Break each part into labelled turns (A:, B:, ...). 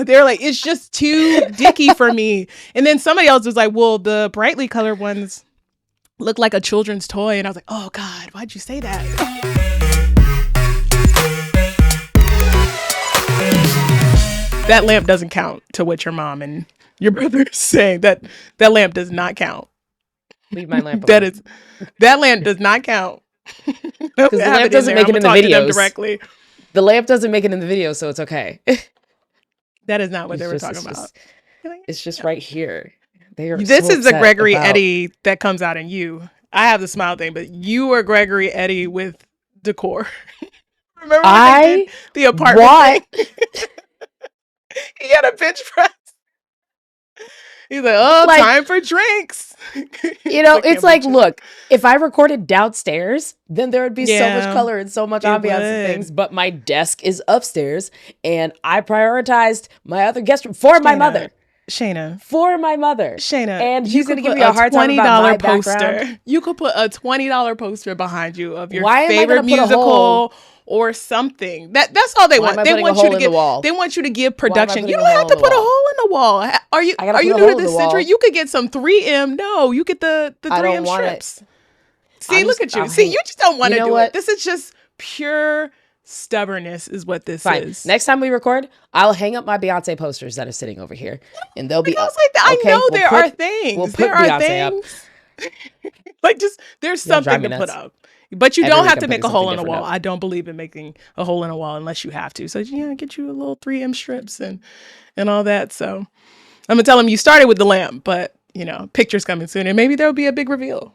A: They're like, it's just too dicky for me. And then somebody else was like, well, the brightly colored ones look like a children's toy. And I was like, oh God, why'd you say that? That lamp doesn't count to what your mom and your brother is saying. That lamp does not count.
B: Leave my lamp alone.
A: That lamp does not count.
B: Because the lamp doesn't make it in the videos.
A: Directly.
B: The lamp doesn't make it in the video, so it's okay.
A: That is not what they were talking about.
B: It's just right here.
A: This is the Gregory Eddie that comes out in you. I have the smile thing, but you are Gregory Eddie with decor. Remember when they did the apartment? Why? He had a bench press. He's like, time for drinks.
B: It's like, look, if I recorded downstairs, then there would be so much color and so much ambiance and things. But my desk is upstairs, and I prioritized my other guest room for my mother.
A: Shana.
B: For my mother.
A: Shana.
B: And he's going to give me a hard time about my
A: poster.
B: Background.
A: You could put a $20 poster behind you of your favorite musical or something. That's all they want. They want you to give. They want you to give production. You don't have to put a hole in the wall. Are you new to this century? You could get some 3M. No, you get the 3M strips. See, look at you. See, you just don't want to do it. This is just pure stubbornness is what this is.
B: Next time we record, I'll hang up my Beyonce posters that are sitting over here, and they'll be up.
A: Like that. I know there are things. We'll put Beyonce up. Like just there's something to put up. But you don't have to make a hole in a wall. I don't believe in making a hole in a wall unless you have to. So get you a little 3M strips and all that. So I'm gonna tell them you started with the lamp, but pictures coming soon, and maybe there'll be a big reveal.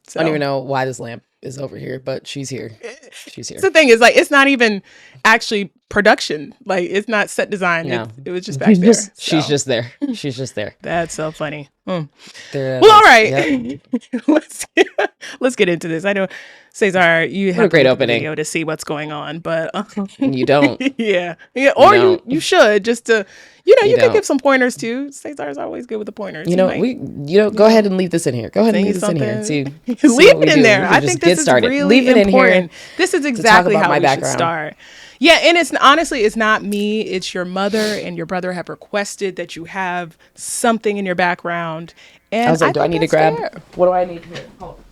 A: So.
B: I don't even know why this lamp is over here, but she's here. She's here.
A: The thing is, like, it's not even actually production. Like, it's not set design. No. It was just back there.
B: She's just there. She's just there.
A: That's so funny. Well, all right. Yep. Let's get into this. I know, Cesar, you have
B: a great opening
A: video to see what's going on, but
B: you don't.
A: Yeah. Or you should just to. You could give some pointers too. Cesar's always good with the pointers.
B: Go ahead and leave this in here. Go ahead and leave this in here and see.
A: Leave it in there. I think this is really important. This is exactly how we should start. Yeah, and it's not me. It's your mother and your brother have requested that you have something in your background. And
B: I was like, do I need to grab? Fair. What do I need here? Hold on.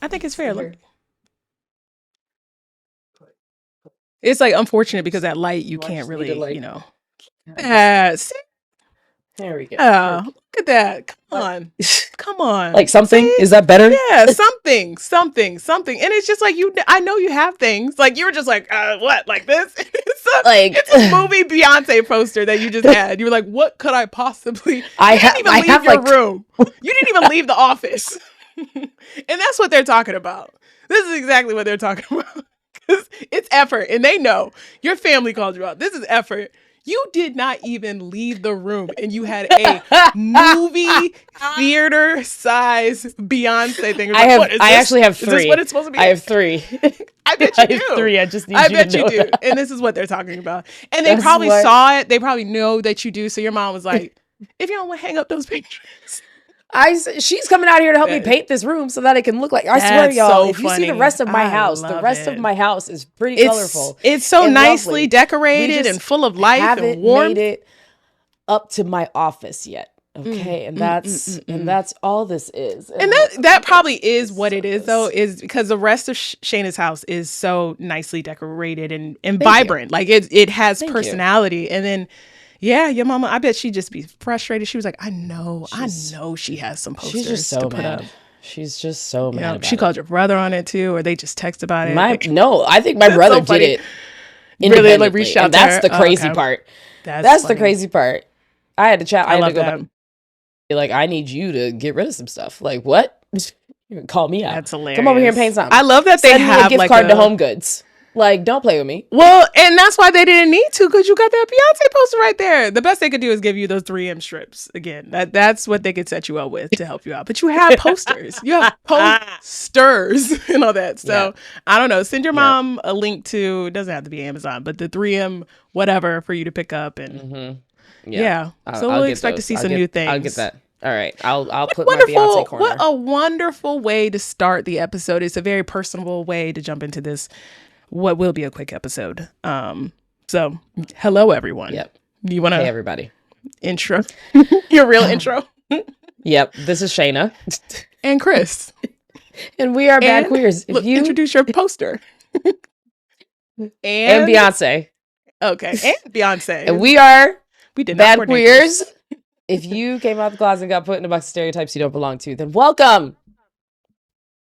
A: I think it's fair. Look. It's like unfortunate because that light you can't really, see?
B: There we go.
A: Oh, look at that. Come on.
B: Like something? See? Is that better?
A: Yeah, something. And it's just like I know you have things. Like you were just like, what? Like this? It's a movie Beyonce poster that you just had. You were like, what could I possibly? You didn't even leave your room. You didn't even leave the office. And that's what they're talking about. This is exactly what they're talking about. Because it's effort. And they know. Your family called you out. This is effort. You did not even leave the room, and you had a movie theater size Beyonce thing.
B: I actually have 3.
A: Is this what it's supposed to be?
B: I have 3.
A: I bet you do.
B: I have 3. I just need you to know.
A: I bet you do. And this is what they're talking about. And they probably saw it. They probably know that you do. So your mom was like, if you don't want to hang up those pictures.
B: She's coming out here to help me paint this room so that it can look like. I swear, y'all. If you see the rest of my house, the rest of my house is pretty colorful.
A: It's so nicely decorated and full of life and warmth.
B: Made it up to my office yet. Okay, and that's all this is.
A: And that probably is what it is, though, is because the rest of Shana's house is so nicely decorated and vibrant. Like it has personality, and then. Yeah, your mama, I bet she'd just be frustrated. She was like, I know she has some posters
B: she's just so
A: to put
B: mad.
A: up.
B: She's just so mad about
A: she called your brother on it too, or they just text about it.
B: No, I think my brother did it independently. Really reached out and that's the crazy part. That's the crazy part. I had to chat. I had to go back. Be like, I need you to get rid of some stuff. Like, what? You can call me out.
A: That's hilarious.
B: Come over here and paint something.
A: I love that they have
B: a gift card to Home Goods. Like, don't play with me.
A: Well, and that's why they didn't need to, because you got that Beyonce poster right there. The best they could do is give you those 3M strips. Again, that's what they could set you up with to help you out. But you have posters. You have posters and all that. So, I don't know. Send your mom a link to, it doesn't have to be Amazon, but the 3M whatever for you to pick up. And so we'll expect to see some new things.
B: I'll get that. All right. I'll put my Beyonce corner.
A: What a wonderful way to start the episode. It's a very personable way to jump into this. What will be a quick episode. So hello everyone.
B: Yep.
A: You want to...
B: Hey, everybody.
A: Intro. Your real intro.
B: Yep. This is Shana.
A: And Chris.
B: And we are Bad Queers.
A: If you introduce your poster.
B: and Beyonce.
A: Okay. And Beyonce.
B: And we did Bad Queers. If you came out the closet and got put in a box of stereotypes you don't belong to, then welcome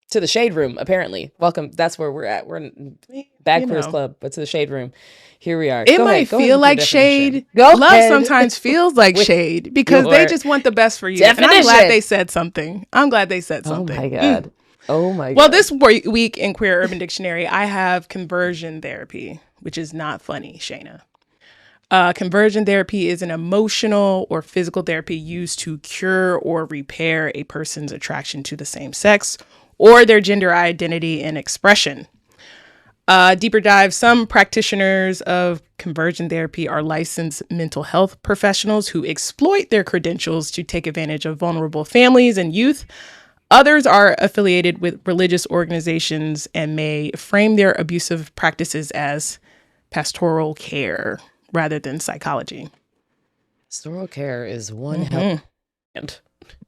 B: to the Shade Room, apparently. Welcome. That's where we're at. We're in Bad Queers Club, but to the Shade Room. Here we are.
A: It might feel like shade. Love sometimes feels like shade because they just want the best for you. Definition. And I'm glad they said something. Oh my God. Oh my God. Well, this week in Queer Urban Dictionary, I have conversion therapy, which is not funny, Shana. Conversion therapy is an emotional or physical therapy used to cure or repair a person's attraction to the same sex or their gender identity and expression. Deeper dive, some practitioners of conversion therapy are licensed mental health professionals who exploit their credentials to take advantage of vulnerable families and youth. Others are affiliated with religious organizations and may frame their abusive practices as pastoral care rather than psychology.
B: Pastoral care is one hell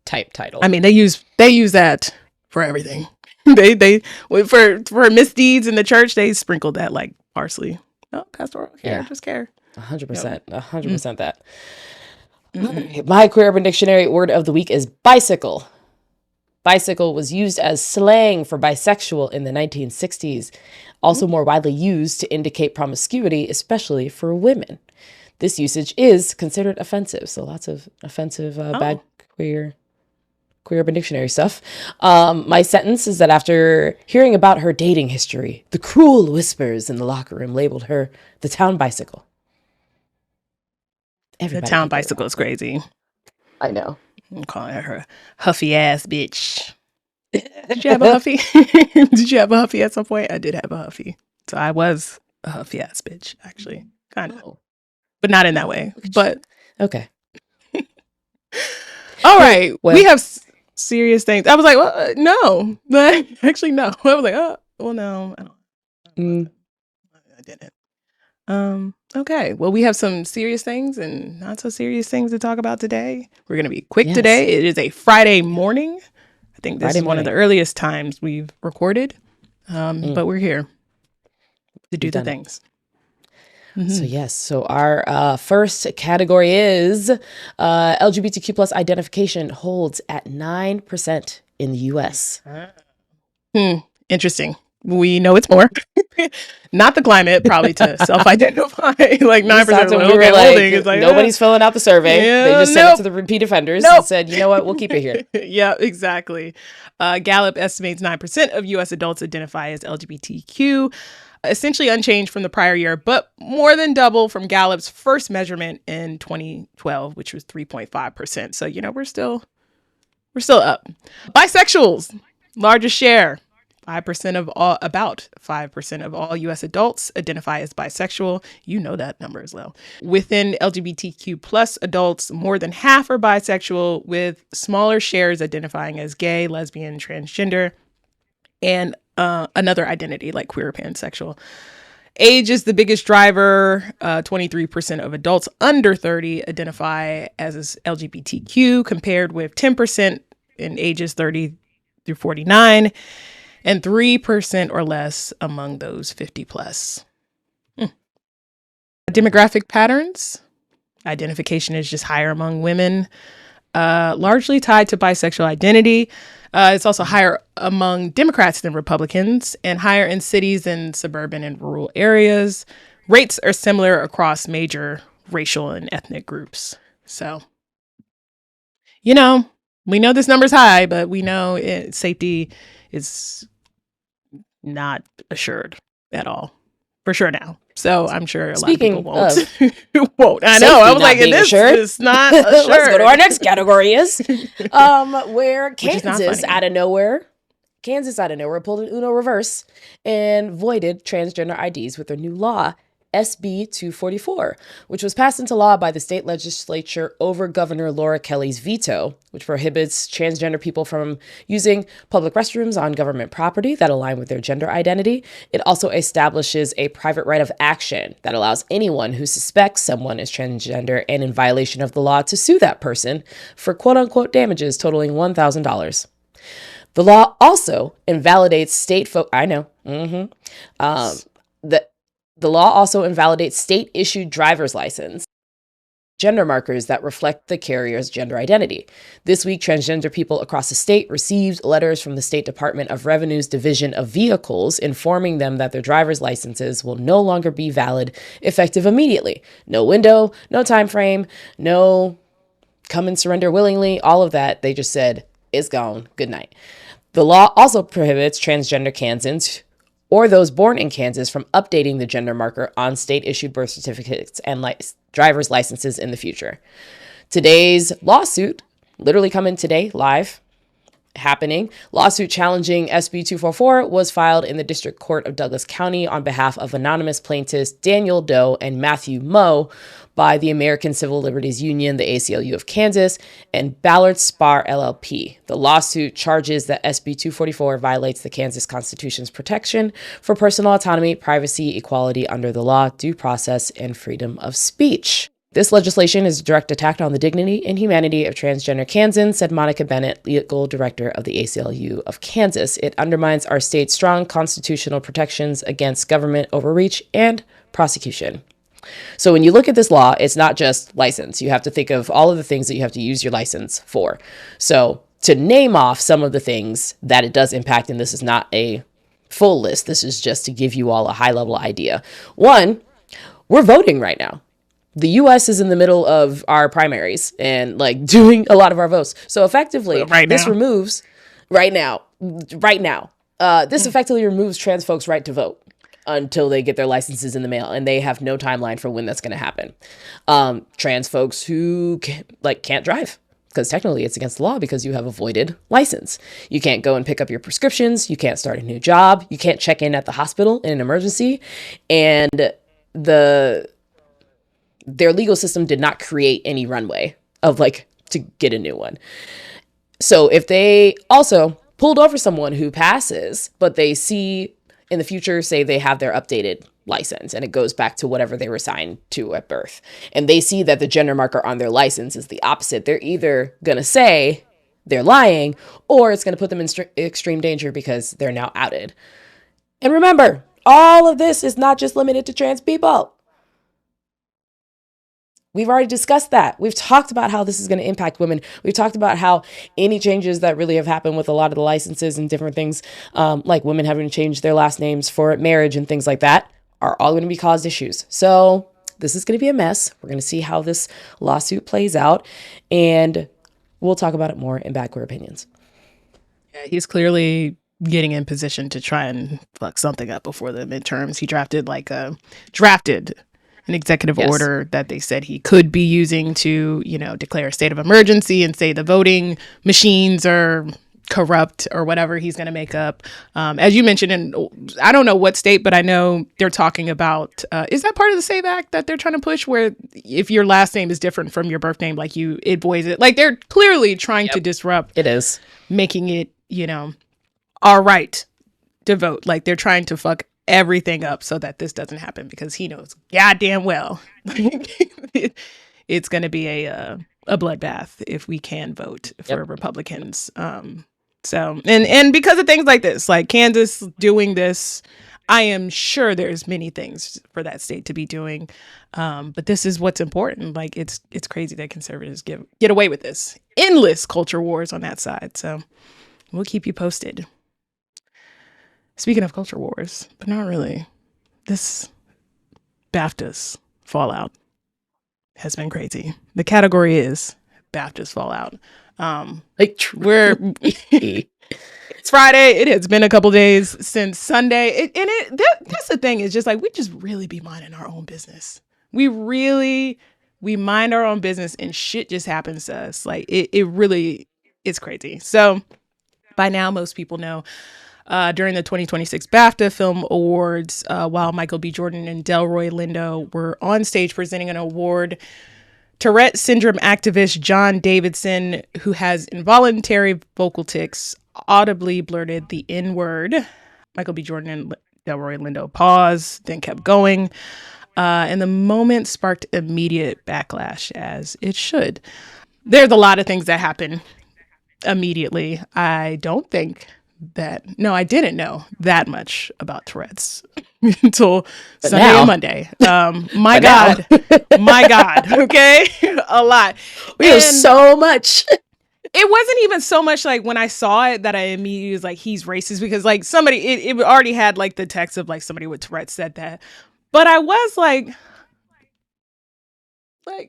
B: type title.
A: I mean, they use that for everything. They for misdeeds in the church, they sprinkled that like parsley. Oh, pastoral care, just care.
B: 100%, 100% that. My Queer Urban Dictionary word of the week is bicycle. Bicycle was used as slang for bisexual in the 1960s, also more widely used to indicate promiscuity, especially for women. This usage is considered offensive, so lots of offensive bad queer Urban Dictionary stuff. My sentence is that after hearing about her dating history, the cruel whispers in the locker room labeled her the town bicycle.
A: The town bicycle is crazy.
B: I know.
A: I'm calling her huffy ass bitch. Did you have a huffy? Did you have a huffy at some point? I did have a huffy. So I was a huffy ass bitch, actually. Kind of. But not in that way. But
B: okay.
A: All right. Well, we have serious things. I was like, well, no. Actually, no. I was like, oh, well, no. I didn't. Okay. Well, we have some serious things and not so serious things to talk about today. We're going to be quick today. It is a Friday morning. I think this is one of the earliest times we've recorded. But we're here to do the things.
B: So our first category is LGBTQ plus identification holds at 9% in the U.S.
A: Interesting. We know it's more. Not the climate, probably to self-identify. Like 9%.
B: Like, nobody's filling out the survey. They just sent it to the repeat offenders and said, you know what, we'll keep it here.
A: Yeah, exactly. Gallup estimates 9% of U.S. adults identify as LGBTQ. Essentially unchanged from the prior year, but more than double from Gallup's first measurement in 2012, which was 3.5%. So, we're still up. Bisexuals, largest share, 5% of about 5% of all U.S. adults identify as bisexual. You know that number as well. Within LGBTQ plus adults, more than half are bisexual, with smaller shares identifying as gay, lesbian, transgender, and another identity like queer or pansexual. Age is the biggest driver. 23% of adults under 30 identify as LGBTQ, compared with 10% in ages 30 through 49, and 3% or less among those 50 plus. Demographic patterns. Identification is just higher among women, largely tied to bisexual identity. It's also higher among Democrats than Republicans, and higher in cities and suburban and rural areas. Rates are similar across major racial and ethnic groups. So, we know this number's high, but we know safety is not assured at all. For sure now. So I'm sure a lot of people won't. Won't. I know. I was like, this is not assured.
B: Let's go to our next category where Kansas out of nowhere pulled an Uno reverse and voided transgender IDs with their new law SB 244, which was passed into law by the state legislature over Governor Laura Kelly's veto, which prohibits transgender people from using public restrooms on government property that align with their gender identity. It also establishes a private right of action that allows anyone who suspects someone is transgender and in violation of the law to sue that person for quote-unquote damages totaling $1,000. The law also invalidates The law also invalidates state-issued driver's license gender markers that reflect the carrier's gender identity. This week, transgender people across the state received letters from the State Department of Revenue's Division of Vehicles informing them that their driver's licenses will no longer be valid effective immediately. No window, no time frame, no come and surrender willingly, all of that. They just said, it's gone. Good night. The law also prohibits transgender Kansans or those born in Kansas from updating the gender marker on state-issued birth certificates and driver's licenses in the future. Today's lawsuit, literally coming today, live, happening, lawsuit challenging SB 244 was filed in the District Court of Douglas County on behalf of anonymous plaintiffs Daniel Doe and Matthew Moe by the American Civil Liberties Union, the ACLU of Kansas, and Ballard Spahr LLP. The lawsuit charges that SB 244 violates the Kansas Constitution's protection for personal autonomy, privacy, equality under the law, due process, and freedom of speech. This legislation is a direct attack on the dignity and humanity of transgender Kansans, said Monica Bennett, legal director of the ACLU of Kansas. It undermines our state's strong constitutional protections against government overreach and prosecution. So when you look at this law, it's not just license. You have to think of all of the things that you have to use your license for. So to name off some of the things that it does impact, and this is not a full list, this is just to give you all a high level idea. One, we're voting right now. The U.S. is in the middle of our primaries and doing a lot of our votes. So effectively, this removes this effectively removes trans folks' right to vote until they get their licenses in the mail, and they have no timeline for when that's going to happen. Trans folks who can't drive, because technically it's against the law because you have a voided license. You can't go and pick up your prescriptions. You can't start a new job. You can't check in at the hospital in an emergency. And their legal system did not create any runway of to get a new one. So if they also pulled over someone who passes, but they see in the future, say they have their updated license and it goes back to whatever they were assigned to at birth, and they see that the gender marker on their license is the opposite, they're either going to say they're lying or it's going to put them in extreme danger because they're now outed. And remember, all of this is not just limited to trans people. We've already discussed that. We've talked about how this is going to impact women. We've talked about how any changes that really have happened with a lot of the licenses and different things, like women having to change their last names for marriage and things like that, are all going to be caused issues. So this is going to be a mess. We're going to see how this lawsuit plays out, and we'll talk about it more in Backward Opinions.
A: Yeah, he's clearly getting in position to try and fuck something up before the midterms. He drafted an executive order that they said he could be using to, declare a state of emergency and say the voting machines are corrupt or whatever he's going to make up. As you mentioned, and I don't know what state, but I know they're talking about, is that part of the SAVE Act that they're trying to push, where if your last name is different from your birth name, it voids it. They're clearly trying to disrupt.
B: It is. Making
A: it, all right to vote. They're trying to fuck everything up so that this doesn't happen, because he knows goddamn well it's going to be a bloodbath if we can vote for Republicans. So because of things like this, Kansas doing this, I am sure there's many things for that state to be doing. But this is what's important. It's crazy that conservatives get away with this. Endless culture wars on that side. So we'll keep you posted. Speaking of culture wars, but not really, this BAFTAs Fallout has been crazy. The category is BAFTAs Fallout. It's Friday. It has been a couple days since Sunday. That's the thing. It's just we just really be minding our own business. We mind our own business and shit just happens to us. It really is crazy. So by now, most people know during the 2026 BAFTA Film Awards, while Michael B. Jordan and Delroy Lindo were on stage presenting an award. Tourette syndrome activist John Davidson, who has involuntary vocal tics, audibly blurted the N-word. Michael B. Jordan and Delroy Lindo paused, then kept going. And the moment sparked immediate backlash, as it should. There's a lot of things that happen immediately. I didn't know that much about Tourette's until Sunday and Monday. My God. Okay. A lot.
B: We have so much.
A: It wasn't even so much like when I saw it that I immediately was like, he's racist, because like somebody, it already had like the text of like somebody with Tourette's said that. But I was like, what?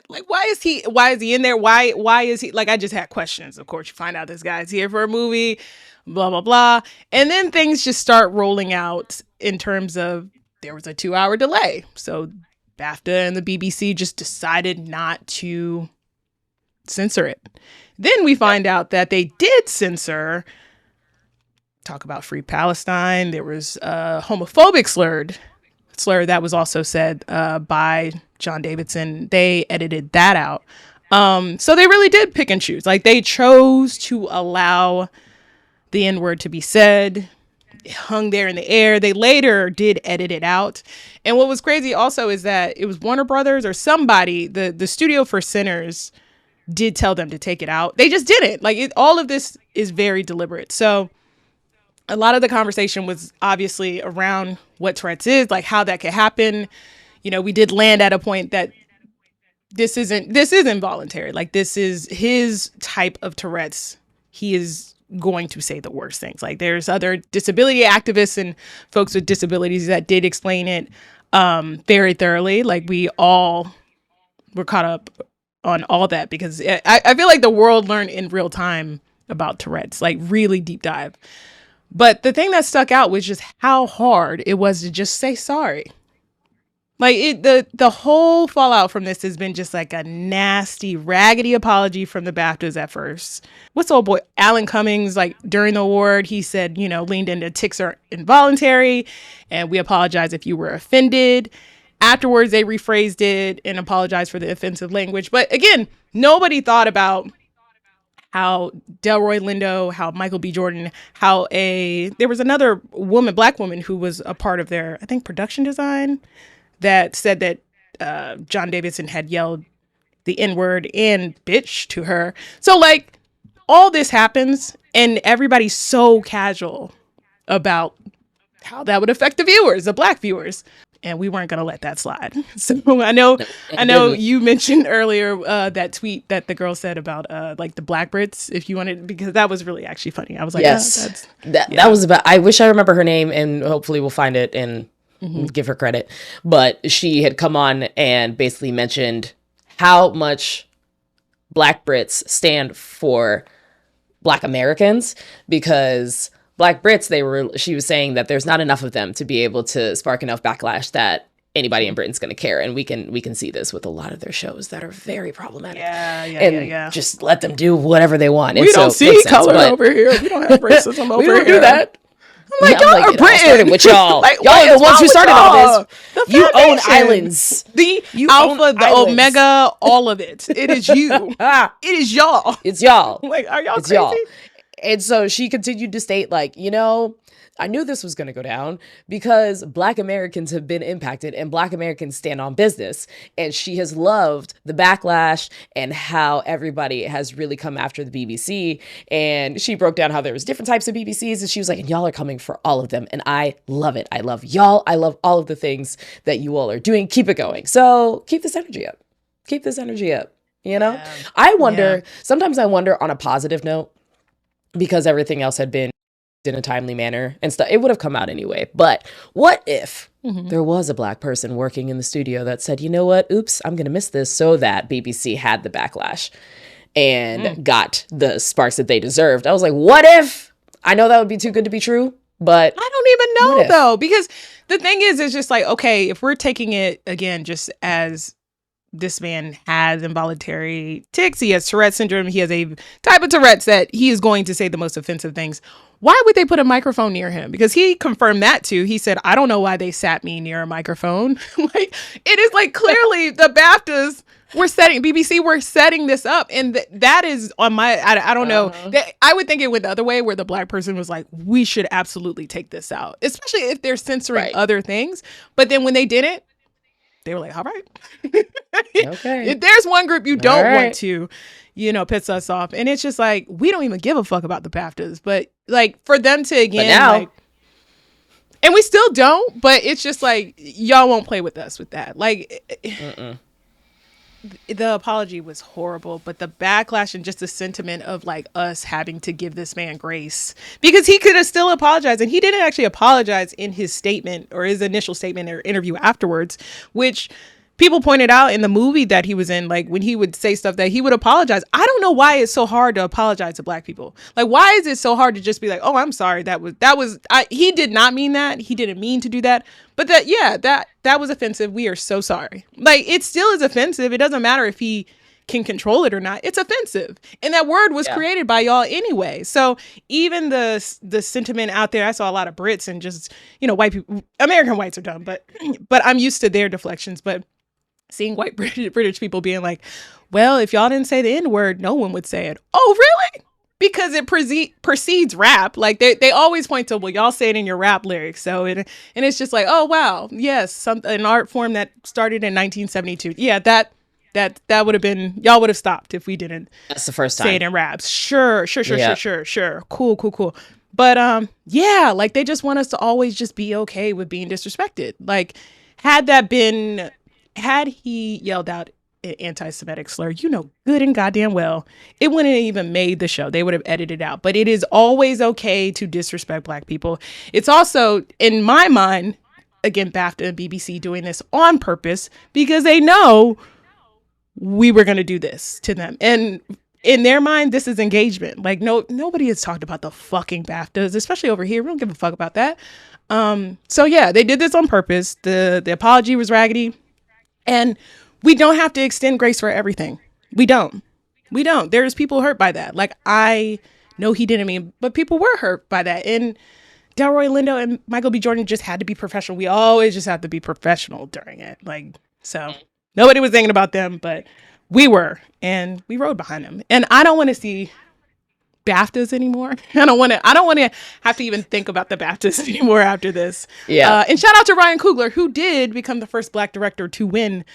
A: Like, why is he in there? Why is he, like, I just had questions. Of course, you find out this guy's here for a movie, blah, blah, blah. And then things just start rolling out in terms of there was a 2-hour delay. So BAFTA and the BBC just decided not to censor it. Then we find out that they did censor, talk about Free Palestine. There was a homophobic slur that was also said by John Davidson. They edited that out. So they really did pick and choose. Like, they chose to allow the N-word to be said. It hung there in the air. They later did edit it out. And what was crazy also is that it was Warner Brothers or somebody, the studio for Sinners, did tell them to take it out. They just didn't. Like, all of this is very deliberate. So a lot of the conversation was obviously around what Tourette's is, like how that could happen. You know, we did land at a point that this is involuntary. Like, this is his type of Tourette's. He is going to say the worst things. Like, there's other disability activists and folks with disabilities that did explain it very thoroughly. Like, we all were caught up on all that because I feel like the world learned in real time about Tourette's, like really deep dive. But the thing that stuck out was just how hard it was to just say sorry. Like, the whole fallout from this has been just like a nasty, raggedy apology from the BAFTAs at first. What's old boy Alan Cummings, like during the award, he said, you know, leaned into tics are involuntary and we apologize if you were offended. Afterwards, they rephrased it and apologized for the offensive language. But again, nobody thought about how Delroy Lindo, how Michael B. Jordan, there was another black woman who was a part of their, I think, production design that said that John Davidson had yelled the N-word and bitch to her. So like all this happens and everybody's so casual about how that would affect the black viewers. And we weren't going to let that slide. So I know you mentioned earlier that tweet that the girl said about like the Black Brits, if you wanted, because that was really actually funny. I was like,
B: yes, that was about, I wish I remember her name and hopefully we'll find it and give her credit. But she had come on and basically mentioned how much Black Brits stand for Black Americans, because Black Brits, she was saying that there's not enough of them to be able to spark enough backlash that anybody in Britain's going to care. And we can see this with a lot of their shows that are very problematic. Yeah. Just let them do whatever they want.
A: We don't see color over here. We don't have racism over here. We don't do that. I'm like, y'all are Britain.
B: With y'all.
A: Like,
B: y'all are the ones who started all this. You own islands.
A: The Alpha, the Omega, all of it. It is you. It is y'all.
B: It's y'all.
A: Like, are y'all
B: it's
A: crazy?
B: Y'all. And so she continued to state, like, you know, I knew this was going to go down because Black Americans have been impacted and Black Americans stand on business. And she has loved the backlash and how everybody has really come after the BBC. And she broke down how there was different types of BBCs. And she was like, and y'all are coming for all of them. And I love it. I love y'all. I love all of the things that you all are doing. Keep it going. So keep this energy up. Keep this energy up. You know, I wonder, sometimes I wonder on a positive note, because everything else had been in a timely manner and stuff, it would have come out anyway. But what if there was a Black person working in the studio that said, you know what, oops, I'm going to miss this, so that BBC had the backlash and got the sparks that they deserved? I was like, what if? I know that would be too good to be true, but
A: I don't even know though, because the thing is, it's just like, okay, if we're taking it again, just as this man has involuntary tics. He has Tourette's syndrome. He has a type of Tourette's that he is going to say the most offensive things. Why would they put a microphone near him? Because he confirmed that too. He said, I don't know why they sat me near a microphone. Like, it is like clearly the BAFTAs BBC were setting this up. And that is on my, I don't know. I would think it went the other way, where the black person was like, we should absolutely take this out, especially if they're censoring other things. But then when they didn't, they were like, all right. Okay. If there's one group you don't want to, piss us off. And it's just like, we don't even give a fuck about the BAFTAs. But like, for them to again, and we still don't, but it's just like, y'all won't play with us with that. Like, the apology was horrible, but the backlash and just the sentiment of like us having to give this man grace, because he could have still apologized, and he didn't actually apologize in his statement or his initial statement or interview afterwards, which people pointed out in the movie that he was in, like when he would say stuff that he would apologize. I don't know why it's so hard to apologize to black people. Like, why is it so hard to just be like, oh, I'm sorry. He did not mean that. He didn't mean to do that. But that was offensive. We are so sorry. Like, it still is offensive. It doesn't matter if he can control it or not. It's offensive. And that word was created by y'all anyway. So even the sentiment out there, I saw a lot of Brits and just, white people, American whites are dumb, but I'm used to their deflections. But seeing white British people being like, well, if y'all didn't say the N-word, no one would say it. Oh, really? Because it precedes rap. Like, they always point to, well, y'all say it in your rap lyrics. So and it's just like, oh, wow. Yes. An art form that started in 1972. Yeah, that would have been, y'all would have stopped if we didn't.
B: That's the first time.
A: Say it in raps. Sure. Cool. But like, they just want us to always just be okay with being disrespected. Like, had he yelled out an anti-Semitic slur, good and goddamn well, it wouldn't have even made the show. They would have edited it out. But it is always okay to disrespect black people. It's also, in my mind, again, BAFTA and BBC doing this on purpose because they know we were going to do this to them. And in their mind, this is engagement. Like, nobody has talked about the fucking BAFTAs, especially over here. We don't give a fuck about that. So yeah, they did this on purpose. The apology was raggedy. And we don't have to extend grace for everything. We don't. There's people hurt by that. Like, I know he didn't mean, but people were hurt by that. And Delroy Lindo and Michael B. Jordan just had to be professional. We always just have to be professional during it. Like, so nobody was thinking about them, but we were, and we rode behind them. And I don't want to see BAFTAs anymore. I don't want to have to even think about the BAFTAs anymore after this. Yeah. And shout out to Ryan Coogler, who did become the first black director to win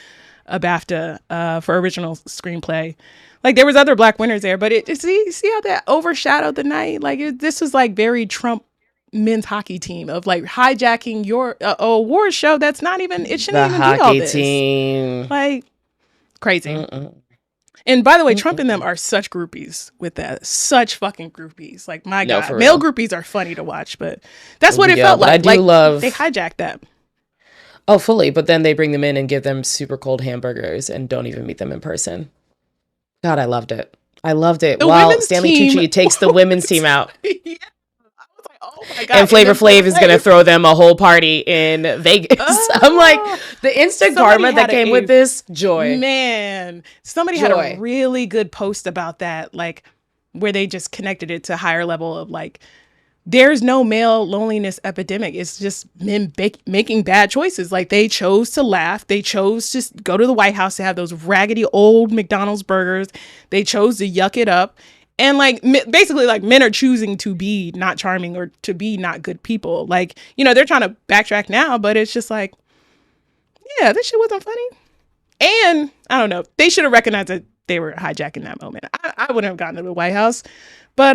A: a BAFTA for original screenplay. Like, there was other black winners there, but see how that overshadowed the night? Like, this was like very Trump men's hockey team of like hijacking your award show. That's not even, it shouldn't even be all this. The hockey team. Like, crazy. And by the way, Trump and them are such groupies with that. Such fucking groupies. Like, my God. Male groupies are funny to watch, but that's what it felt like. I do love... They hijacked that.
B: Oh, fully. But then they bring them in and give them super cold hamburgers and don't even meet them in person. God, I loved it. While Stanley Tucci takes the women's team out. Yeah. Oh my God. And Flavor Flav is going to throw them a whole party in Vegas. I'm like, the instant karma that came with this, joy.
A: Man, somebody had a really good post about that, like, where they just connected it to higher level of like, there's no male loneliness epidemic. It's just men making bad choices. Like, they chose to laugh. They chose to go to the White House to have those raggedy old McDonald's burgers. They chose to yuck it up. And like, basically, like, men are choosing to be not charming or to be not good people. Like, they're trying to backtrack now, but it's just like, yeah, this shit wasn't funny. And I don't know, they should have recognized that they were hijacking that moment. I wouldn't have gotten to the White House, but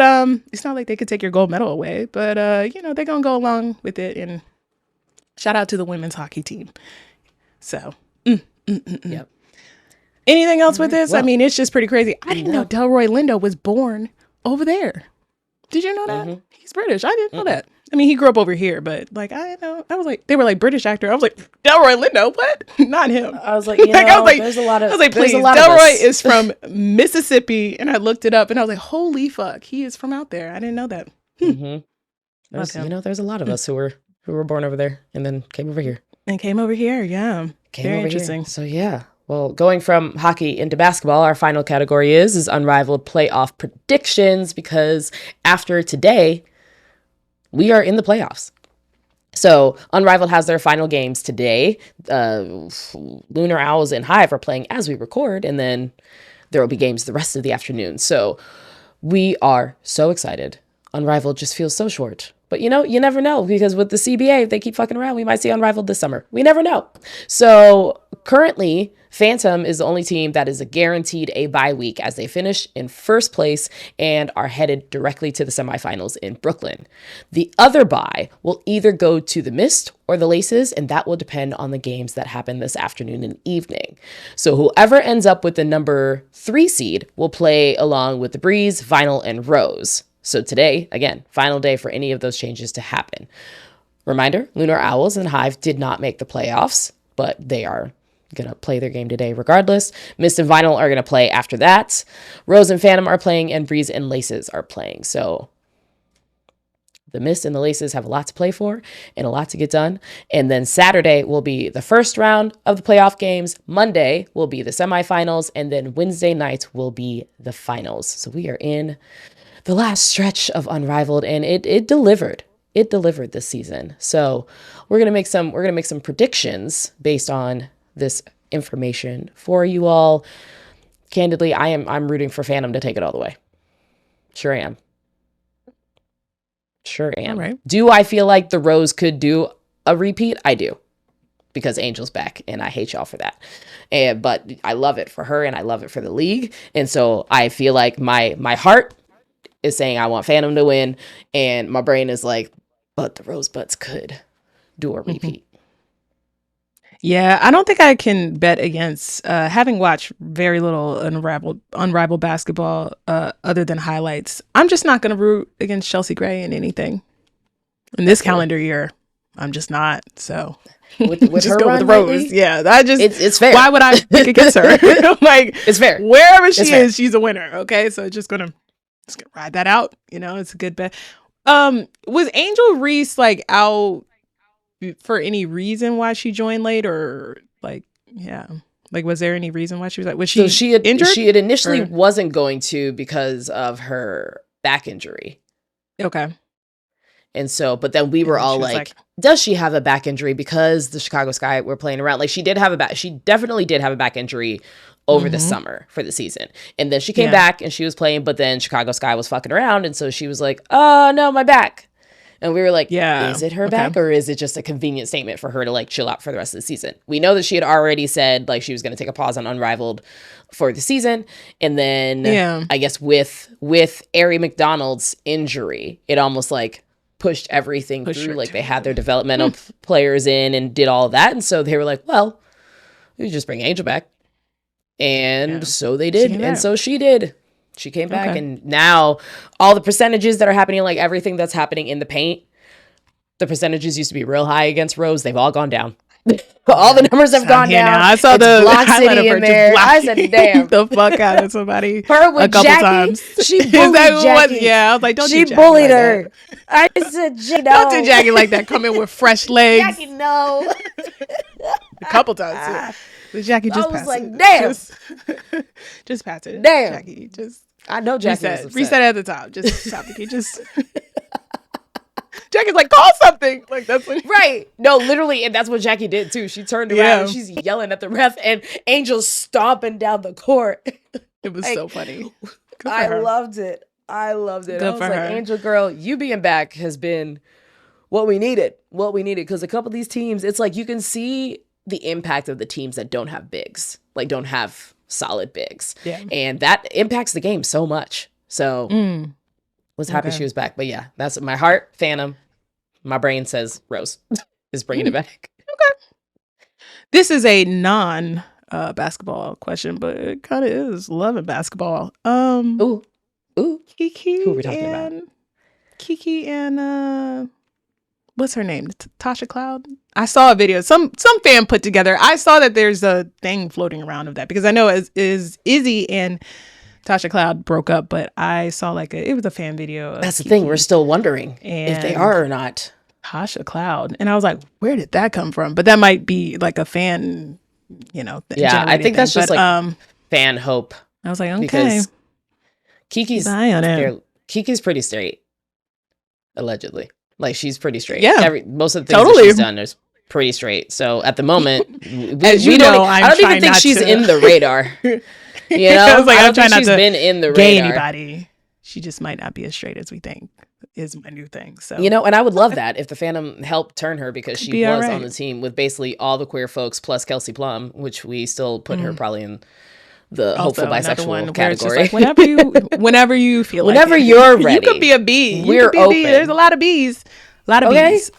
A: it's not like they could take your gold medal away. But they're gonna go along with it. And shout out to the women's hockey team. So, yep. Anything else with this? Well, I mean, it's just pretty crazy. I didn't know Delroy Lindo was born over there. Did you know that? He's British. I didn't know that. I mean, he grew up over here, but like, I know. I was like, they were like British actor. I was like, Delroy Lindo? What? Not him.
B: I was like, there's a lot of.
A: I was like, please, Delroy is from Mississippi, and I looked it up, and I was like, holy fuck, he is from out there. I didn't know that.
B: There's a lot of us who were born over there and then came over here.
A: Yeah. Very interesting.
B: So yeah. Well, going from hockey into basketball, our final category is Unrivaled Playoff Predictions, because after today, we are in the playoffs. So Unrivaled has their final games today. Lunar Owls and Hive are playing as we record, and then there will be games the rest of the afternoon. So we are so excited. Unrivaled just feels so short. But you never know, because with the CBA, if they keep fucking around, we might see Unrivaled this summer. We never know. So currently, Phantom is the only team that is guaranteed a bye week, as they finish in first place and are headed directly to the semifinals in Brooklyn. The other bye will either go to the Mist or the Laces, and that will depend on the games that happen this afternoon and evening. So whoever ends up with the number 3 seed will play along with the Breeze, Vinyl, and Rose. So today, again, final day for any of those changes to happen. Reminder, Lunar Owls and Hive did not make the playoffs, but they are going to play their game today regardless. Mist and Vinyl are going to play after that. Rose and Phantom are playing, and Breeze and Laces are playing. So the Mist and the Laces have a lot to play for and a lot to get done. And then Saturday will be the first round of the playoff games. Monday will be the semifinals. And then Wednesday night will be the finals. So we are in the last stretch of Unrivaled, and it delivered. It delivered this season. So we're gonna make some predictions based on this information for you all. Candidly, I'm rooting for Phantom to take it all the way. Sure am. Sure am. All right. Do I feel like the Rose could do a repeat? I do, because Angel's back, and I hate y'all for that. But I love it for her, and I love it for the league, and so I feel like my heart is saying I want Phantom to win, and my brain is like, but the Rosebuds could do a repeat.
A: Yeah, I don't think I can bet against, having watched very little Unrivaled basketball other than highlights. I'm just not going to root against Chelsea Gray in anything in this calendar year. I'm just not. So
B: with
A: just
B: her
A: go with Rose. Lately? Yeah,
B: it's fair.
A: Why would I pick against her? Like,
B: it's fair.
A: Wherever she is, she's a winner. Okay, so just gonna ride that out. It's a good bet. Was Angel Reese like out for any reason why she joined late, or like, yeah, like, was there any reason why she was like, was she injured?
B: She had initially wasn't going to because of her back injury.
A: Okay.
B: And so, but then we were all like, does she have a back injury? Because the Chicago Sky were playing around. Like, she definitely did have a back injury over the summer for the season. And then she came back and she was playing, but then Chicago Sky was fucking around. And so she was like, oh no, my back. And we were like, is it her back, or is it just a convenient statement for her to like chill out for the rest of the season? We know that she had already said like she was going to take a pause on Unrivaled for the season. And then I guess with Ari McDonald's injury, it almost like pushed everything through. Like, they had their developmental players in and did all of that. And so they were like, well, we just bring Angel back. And so they did. And so she did. She came back. And now all the percentages that are happening, like everything that's happening in the paint, the percentages used to be real high against Rose. They've all gone down. All the numbers have gone down.
A: Now. I saw the
B: Block City in there. I said, damn.
A: The fuck out of somebody.
B: Her with
A: a couple
B: Jackie,
A: times.
B: She bullied Jackie.
A: I was like, don't
B: she
A: do Jackie
B: bullied
A: like
B: her.
A: That.
B: I said, no.
A: Don't do Jackie like that. Come in with fresh legs.
B: Jackie, no.
A: A couple times too. But Jackie just passed
B: like,
A: it.
B: damn.
A: Just pass it.
B: Damn.
A: Jackie, just.
B: I know Jackie
A: reset at the top. Just stop the key. Just. Jackie's like, call something. Like, that's what
B: right. No, literally, and that's what Jackie did too. She turned around and she's yelling at the ref, and Angel's stomping down the court.
A: It was so funny.
B: I loved it. I loved it.
A: Good
B: I was
A: for
B: like,
A: her.
B: Angel girl, you being back has been what we needed. What we needed. Because a couple of these teams, it's like you can see the impact of the teams that don't have bigs, like don't have solid bigs. Yeah. And that impacts the game so much. So was happy she was back. But yeah, that's my heart, Phantom. My brain says Rose is bringing it back.
A: Okay. This is a non basketball question, but it kind of is loving basketball.
B: Ooh.
A: Kiki.
B: Who are we talking about?
A: Kiki and what's her name? Tasha Cloud. I saw a video. Some fan put together. I saw that there's a thing floating around of that, because I know is Izzy and Tasha Cloud broke up, but I saw it was a fan video.
B: That's the thing. We're still wondering if they are or not.
A: Tasha Cloud. And I was like, where did that come from? But that might be like a fan
B: I think that's just fan hope.
A: I was like, okay.
B: Kiki's pretty straight, allegedly. Like, she's pretty straight.
A: Yeah.
B: Most of the things that she's done is pretty straight. So at the moment, I don't even think she's in the radar. I was like, I don't think she's been in the radar.
A: Gay anybody. She just might not be as straight as we think. Is my new thing. So
B: and I would love that if the fandom helped turn her, because she was on the team with basically all the queer folks plus Kelsey Plum, which we still put her probably in the hopeful bisexual category.
A: Like, whenever you feel
B: whenever you're ready,
A: you could be a B.
B: We're open.
A: There's a lot of B's. Bees.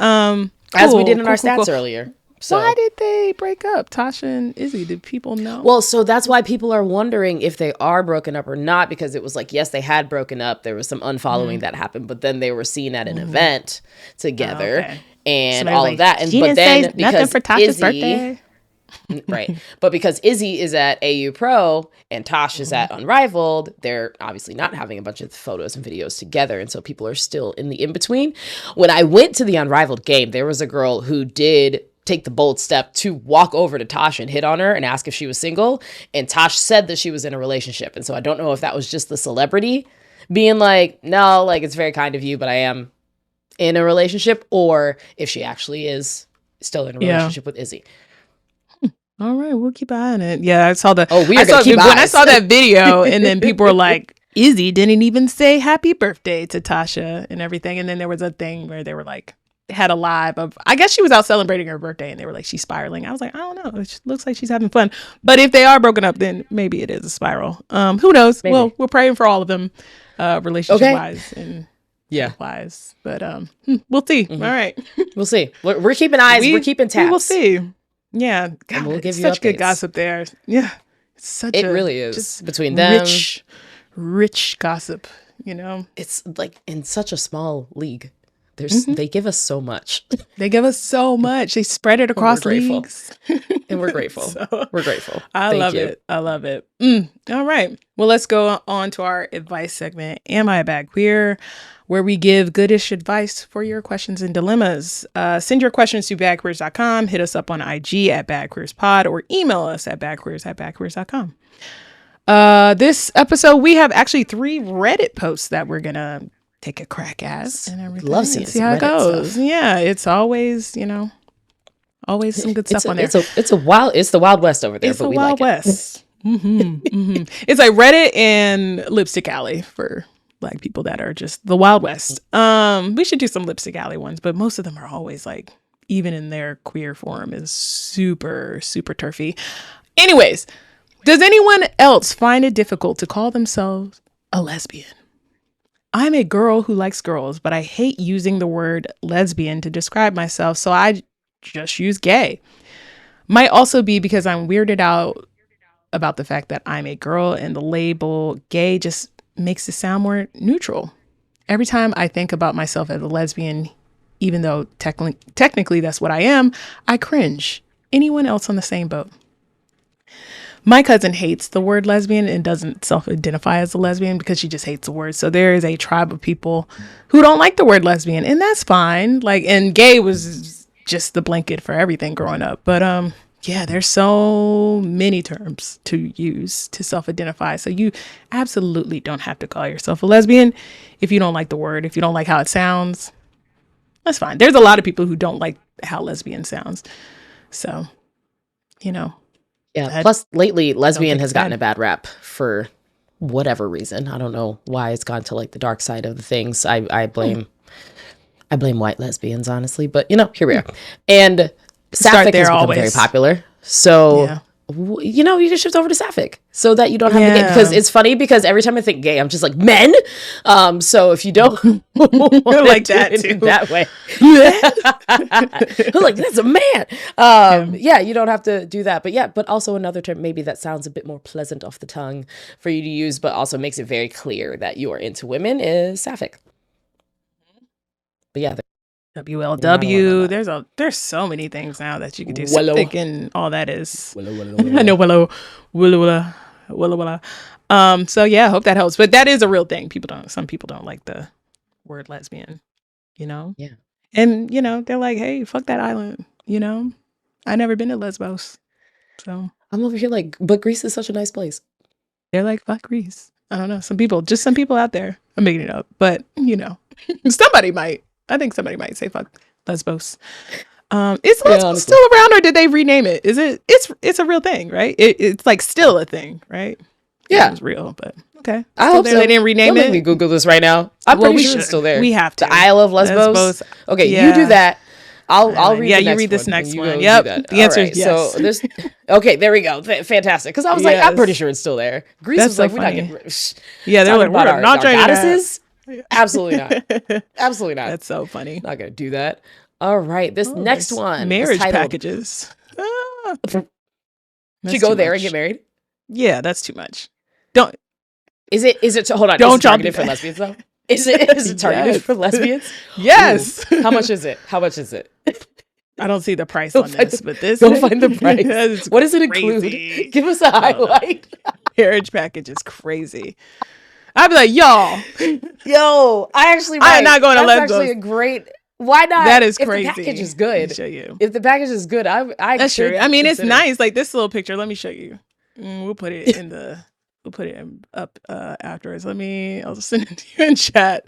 B: As we did in our stats earlier. So.
A: Why did they break up, Tasha and Izzy? Did people know?
B: Well, so that's why people are wondering if they are broken up or not, because it was like, yes, they had broken up. There was some unfollowing that happened, but then they were seen at an event together and all of that. And but then because
A: nothing for Tasha's birthday.
B: Right. But because Izzy is at AU Pro and Tosh is at Unrivaled, they're obviously not having a bunch of photos and videos together. And so people are still in the in-between. When I went to the Unrivaled game, there was a girl who did take the bold step to walk over to Tosh and hit on her and ask if she was single. And Tosh said that she was in a relationship. And so I don't know if that was just the celebrity being like, no, like, it's very kind of you, but I am in a relationship, or if she actually is still in a relationship with Izzy.
A: All right, we'll keep an eye on it. Yeah, I saw the.
B: Oh, I
A: saw that video, and then people were like, Izzy didn't even say happy birthday to Tasha and everything. And then there was a thing where they were like, had a live of, I guess she was out celebrating her birthday, and they were like, she's spiraling. I was like, I don't know. It looks like she's having fun. But if they are broken up, then maybe it is a spiral. Who knows? Maybe. Well, we're praying for all of them, relationship wise and wise. But we'll see. All right,
B: we'll see. We're keeping eyes. We're keeping tabs.
A: We will see. Yeah, God,
B: we'll give you
A: such
B: updates.
A: Good gossip there. Yeah,
B: it really is just between them.
A: Rich gossip.
B: It's like in such a small league. They give us so much.
A: They spread it across leagues.
B: And we're grateful. We're grateful.
A: I love it. All right. Well, let's go on to our advice segment. Am I a bad queer? Where we give goodish advice for your questions and dilemmas. Send your questions to badqueers.com. Hit us up on IG at badqueerspod, or email us at badqueers@badqueers.com. This episode, we have actually 3 Reddit posts that we're going to take a crack at, and everything.
B: Love seeing
A: see how it goes. Stuff. Yeah, it's always, always some good stuff on there.
B: It's the Wild West over there, but we like it.
A: West. It's like Reddit and Lipstick Alley for Black people that are just the Wild West. We should do some Lipstick Alley ones, but most of them are always like, even in their queer form, is super, super turfy. Anyways, does anyone else find it difficult to call themselves a lesbian? I'm a girl who likes girls, but I hate using the word lesbian to describe myself, so I just use gay. Might also be because I'm weirded out about the fact that I'm a girl, and the label gay just makes it sound more neutral. Every time I think about myself as a lesbian, even though technically that's what I am, I cringe. Anyone else on the same boat? My cousin hates the word lesbian and doesn't self-identify as a lesbian because she just hates the word. So there is a tribe of people who don't like the word lesbian, and that's fine. Like, and gay was just the blanket for everything growing up. But yeah, there's so many terms to use to self-identify. So you absolutely don't have to call yourself a lesbian if you don't like the word, if you don't like how it sounds. That's fine. There's a lot of people who don't like how lesbian sounds. So,
B: Yeah. Plus, lately, lesbian has gotten a bad rap for whatever reason. I don't know why it's gone to like the dark side of the things. I blame white lesbians, honestly. But here we are. And sapphic has become very popular. So you can shift over to sapphic so that you don't have to get, because it's funny because every time I think gay, I'm just like men. So if you don't
A: like that too,
B: that way, I'm like, that's a man. You don't have to do that. But also another term maybe that sounds a bit more pleasant off the tongue for you to use, but also makes it very clear that you are into women is sapphic. But yeah.
A: WLW. There's so many things now that you can do. Sapphic and all that is. I know Willow. So yeah, I hope that helps. But that is a real thing. Some people don't like the word lesbian. Yeah. And they're like, hey, fuck that island. I never been to Lesbos. So
B: I'm over here like, but Greece is such a nice place.
A: They're like, fuck Greece. I don't know. Some people out there. I'm making it up, but somebody might. I think somebody might say fuck Lesbos. Is Lesbos still around, or did they rename it? Is it? It's a real thing, right? It's like still a thing, right?
B: Yeah,
A: it's real, but okay.
B: I hope so.
A: They didn't rename it.
B: Let me Google this right now. I'm pretty sure it's still there.
A: We have to.
B: The Isle of Lesbos. Okay, you do that. I'll read. Yeah, you read this next one.
A: Yep. The answer is yes.
B: So this. Okay, there we go. Fantastic. Because I was like, I'm pretty sure it's still there. Greece was like, we're not getting.
A: Yeah, they're like, we're not trying
B: goddesses. Absolutely not. Absolutely not.
A: That's so funny.
B: Not gonna do that. All right, this next one.
A: Marriage packages.
B: Should you go there and get married?
A: Yeah, that's too much. Don't.
B: Is it? Hold on.
A: Don't
B: is it targeted for lesbians though? Is it targeted for lesbians?
A: Yes.
B: Ooh. How much is it?
A: I don't see the price on this, but this.
B: Go find the price. What does it include? Give us a highlight.
A: Marriage package is crazy. I'd be like, y'all.
B: Yo, I am not going to Lesbos. That's actually a great. Why not?
A: That is crazy.
B: If the package is good.
A: Show you.
B: If the package is good,
A: that's true. I mean, it's nice. Like this little picture. Let me show you. We'll put it in up afterwards. I'll just send it to you in chat.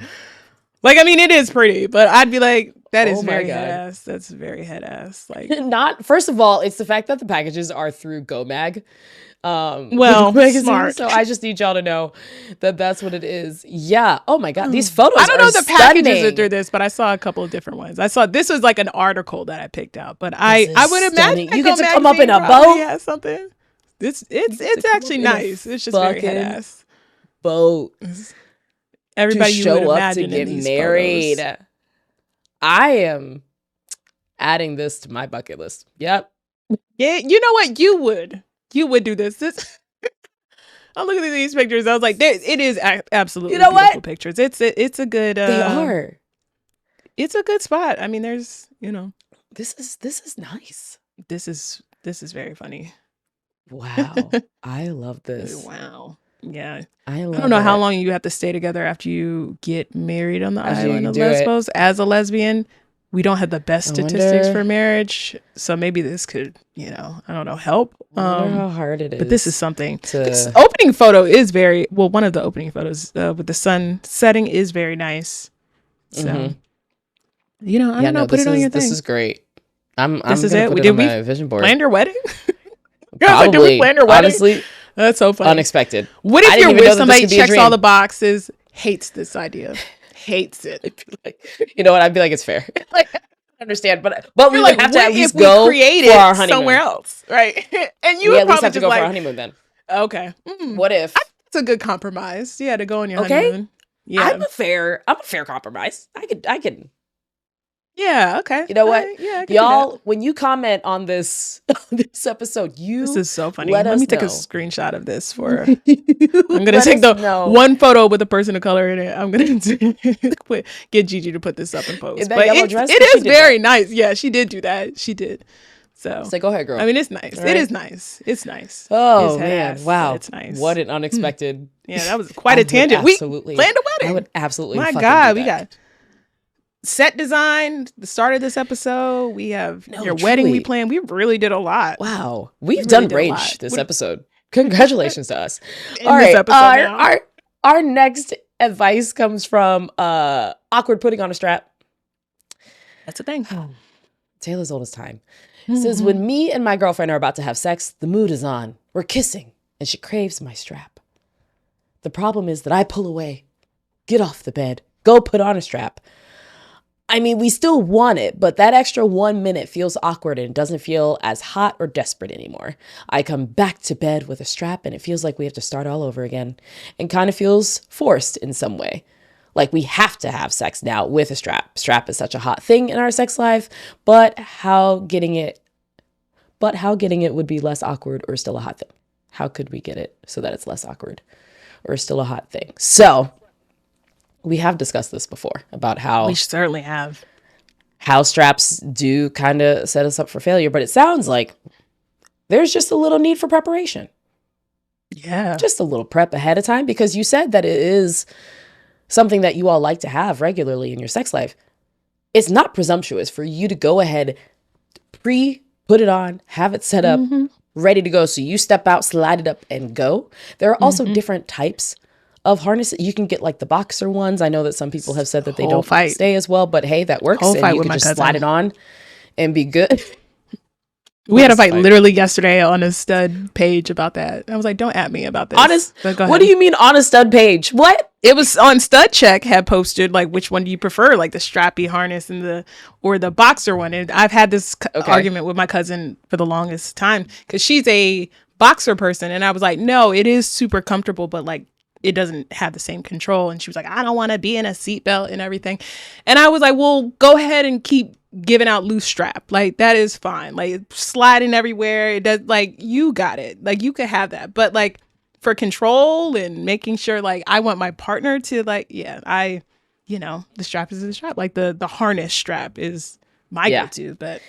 A: Like, I mean, it is pretty, but I'd be like, that is very head ass. That's very head ass. Like,
B: not. First of all, it's the fact that the packages are through GoMag.
A: Smart.
B: So I just need y'all to know that that's what it is. Yeah. Oh my God. These photos.
A: I don't know the packages
B: stunning.
A: Are through this, but I saw a couple of different ones. I saw this was like an article that I picked out, but I would imagine
B: you get to come up in a boat.
A: Yeah, something. It's actually nice. It's just very head ass.
B: Boat.
A: Everybody
B: to show up to get married.
A: Photos.
B: I am adding this to my bucket list. Yep.
A: Yeah. You know what? You would do this. I'm looking at these pictures. I was like, it is absolutely beautiful pictures. It's a good.
B: They are.
A: It's a good spot. I mean, there's
B: This is nice.
A: This is very funny.
B: Wow. I love this.
A: Wow. Yeah.
B: I
A: don't know how long you have to stay together after you get married on the island of Lesbos as a lesbian. We don't have the best statistics for marriage, so maybe this could, I don't know, help.
B: I wonder how hard it is.
A: But this is something. This opening photo is one of the opening photos with the sun setting is very nice. So, I don't know, put it on your thing.
B: This is great.
A: This is
B: it.
A: Did
B: on
A: we
B: my vision board.
A: Plan your wedding?
B: Probably.
A: Did we plan your wedding?
B: Honestly,
A: that's so funny.
B: Unexpected.
A: What if you're with somebody checks all the boxes, hates this idea? Hates it.
B: You know what? I'd be like, it's fair. Like, I understand, but we would have to at least
A: go for our honeymoon somewhere else, right? And you would
B: at least have to go for our honeymoon then.
A: Okay.
B: What if?
A: It's a good compromise. Yeah, to go on your honeymoon. Yeah,
B: I'm a fair compromise. I could.
A: Yeah. Okay.
B: You know what?
A: Yeah.
B: Y'all, when you comment on this episode,
A: this is so funny.
B: Let
A: me take a screenshot of this for. I'm gonna take one photo with a person of color in it. I'm gonna get Gigi to put this up and post. But it is very nice. Yeah, she did do that. She did. So
B: go ahead, girl.
A: I mean, it's nice. Right? It is nice. It's nice.
B: Oh man! Wow.
A: It's nice.
B: What an unexpected.
A: Yeah, that was quite a tangent. We planned a wedding.
B: I would absolutely.
A: My God, we got set design, the start of this episode. We have your wedding we planned. We really did a lot.
B: Wow. We've done range this episode. Congratulations to us.
A: All right.
B: Our next advice comes from awkward putting on a strap.
A: That's a thing.
B: Taylor's oldest time. Says, when me and my girlfriend are about to have sex, the mood is on. We're kissing, and she craves my strap. The problem is that I pull away. Get off the bed. Go put on a strap. I mean, we still want it, but that extra 1 minute feels awkward and doesn't feel as hot or desperate anymore. I come back to bed with a strap and it feels like we have to start all over again and kind of feels forced in some way. Like we have to have sex now with a strap. Strap is such a hot thing in our sex life, but how getting it would be less awkward or still a hot thing. How could we get it so that it's less awkward or still a hot thing? So we have discussed this before about how
A: we certainly have
B: how straps do kind of set us up for failure, but it sounds like there's just a little need for preparation.
A: Yeah.
B: Just a little prep ahead of time, because you said that it is something that you all like to have regularly in your sex life. It's not presumptuous for you to go ahead, put it on, have it set up ready to go. So you step out, slide it up, and go. There are also different types of harnesses. You can get like the boxer ones. I know that some people have said that they don't stay as well, but hey, that works.
A: Whole
B: and
A: fight
B: you
A: with
B: can
A: my
B: just
A: cousin.
B: slide it on and be good.
A: We had a fight literally yesterday on a stud page about that. I was like, don't at me about this.
B: What do you mean on a stud page? What?
A: It was on Stud Check had posted like, which one do you prefer? Like the strappy harness or the boxer one. And I've had this argument with my cousin for the longest time because she's a boxer person. And I was like, no, it is super comfortable, but like it doesn't have the same control. And she was like, I don't want to be in a seatbelt and everything. And I was like, well, go ahead and keep giving out loose strap. Like that is fine. Like sliding everywhere. It does, like you got it. Like you could have that. But like for control and making sure, like I want my partner to like, the strap is the strap. Like the harness strap is my go-to. But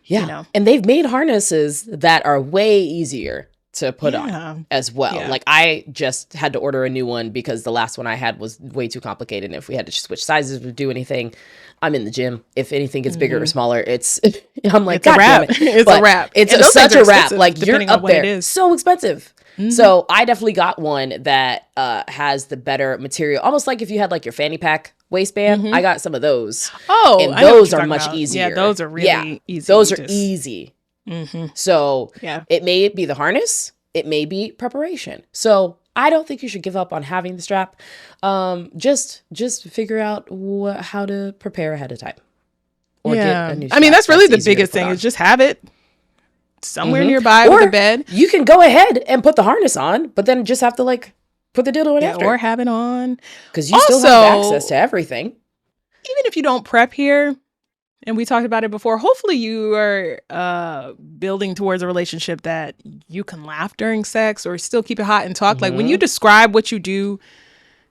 B: and they've made harnesses that are way easier to put on as well. Like I just had to order a new one because the last one I had was way too complicated. And if we had to switch sizes or do anything, I'm in the gym. If anything gets bigger or smaller, I'm like,
A: it's a wrap. It's a wrap.
B: It's such a wrap. Like you're up there. It is. So expensive. Mm-hmm. So I definitely got one that has the better material. Almost like if you had like your fanny pack waistband. Mm-hmm. I got some of those.
A: Oh,
B: and those are much easier.
A: Yeah, those are really easy.
B: Those are easy. Mm-hmm. So it may be the harness, it may be preparation. So I don't think you should give up on having the strap. Just figure out how to prepare ahead of time. Or get a new strap.
A: I mean, that's really the biggest thing is just have it somewhere nearby with the bed.
B: You can go ahead and put the harness on, but then just have to like put the dildo in after.
A: Or have it on.
B: Because you still have access to everything.
A: Even if you don't prep here, and we talked about it before, hopefully you are building towards a relationship that you can laugh during sex or still keep it hot and talk. Mm-hmm. Like when you describe what you do